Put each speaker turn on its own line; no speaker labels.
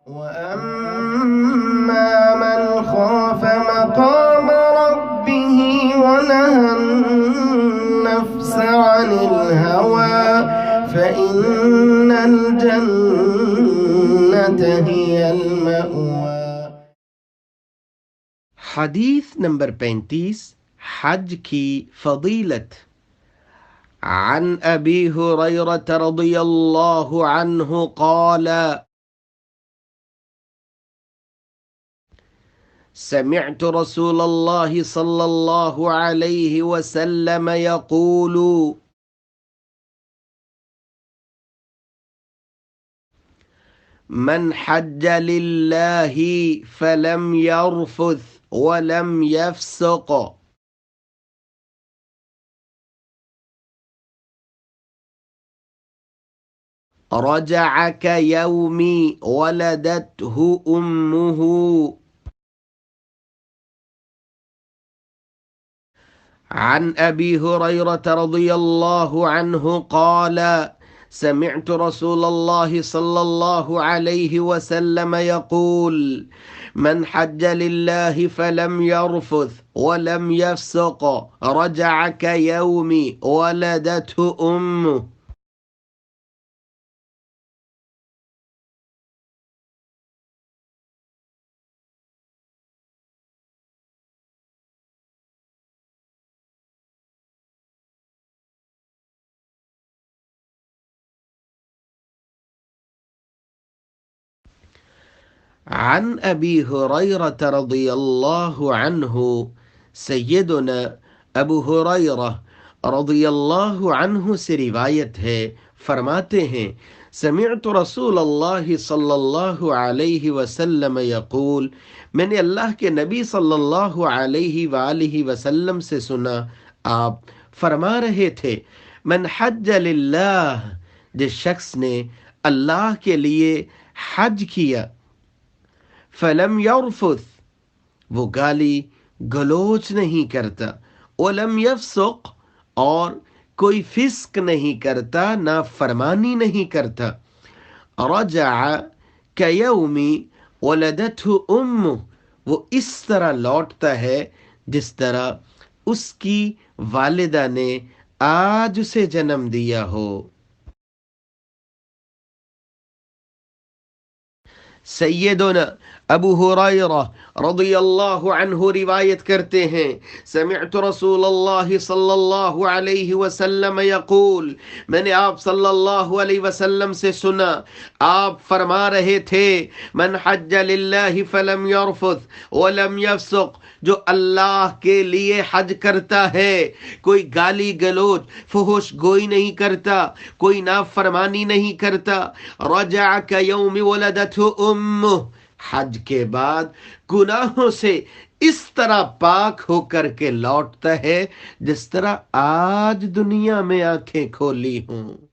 وَأَمَّا مَنْ خَافَ مَقَامَ رَبِّهِ وَنَهَى النَّفْسَ عَنِ الْهَوَى فَإِنَّ الْجَنَّةَ هِيَ الْمَأْوَى۔
حدیث نمبر 35، حج کی فضیلت۔ عن ابی ہریرہ رضی اللہ عنہ قال سمعت رسول اللہ صلی اللہ علیہ وسلم يقول من حج للہ فلم يرفث ولم يفسق رجع كيوم ولدته أمه۔ عن أبي هريرة رضي الله عنه قال سمعت رسول الله صلى الله عليه وسلم يقول من حج لله فلم يرفث ولم يفسق رجع كيوم ولدته أمه۔ عن ابی ہریرہ رضی اللہ عنہ، سیدنا ابو ہریرہ رضی اللہ عنہ سے روایت ہے، فرماتے ہیں سمعت رسول اللہ صلی اللہ علیہ وسلم یقول، میں نے اللہ کے نبی صلی اللہ علیہ وآلہ وسلم سے سنا، آپ فرما رہے تھے من حج للہ، جس شخص نے اللہ کے لیے حج کیا، فلم یرفث، وہ گالی گلوچ نہیں کرتا، ولم یفسق، اور کوئی فسق نہیں کرتا، نافرمانی نہیں کرتا، رجع کیوم ولدته امه، وہ اس طرح لوٹتا ہے جس طرح اس کی والدہ نے آج اسے جنم دیا ہو۔ سیدنا ابو ہریرہ رضی اللہ عنہ روایت کرتے ہیں سمعت رسول اللہ صلی اللہ علیہ وسلم یقول، میں نے آپ صلی اللہ علیہ وسلم سے سنا، آپ فرما رہے تھے من حج للہ فلم یرفث ولم یفسق، جو اللہ کے لیے حج کرتا ہے، کوئی گالی گلوچ فحش گوئی نہیں کرتا، کوئی نافرمانی نہیں کرتا، رجع کیوم ولدته امه، حج کے بعد گناہوں سے اس طرح پاک ہو کر کے لوٹتا ہے جس طرح آج دنیا میں آنکھیں کھولی ہوں۔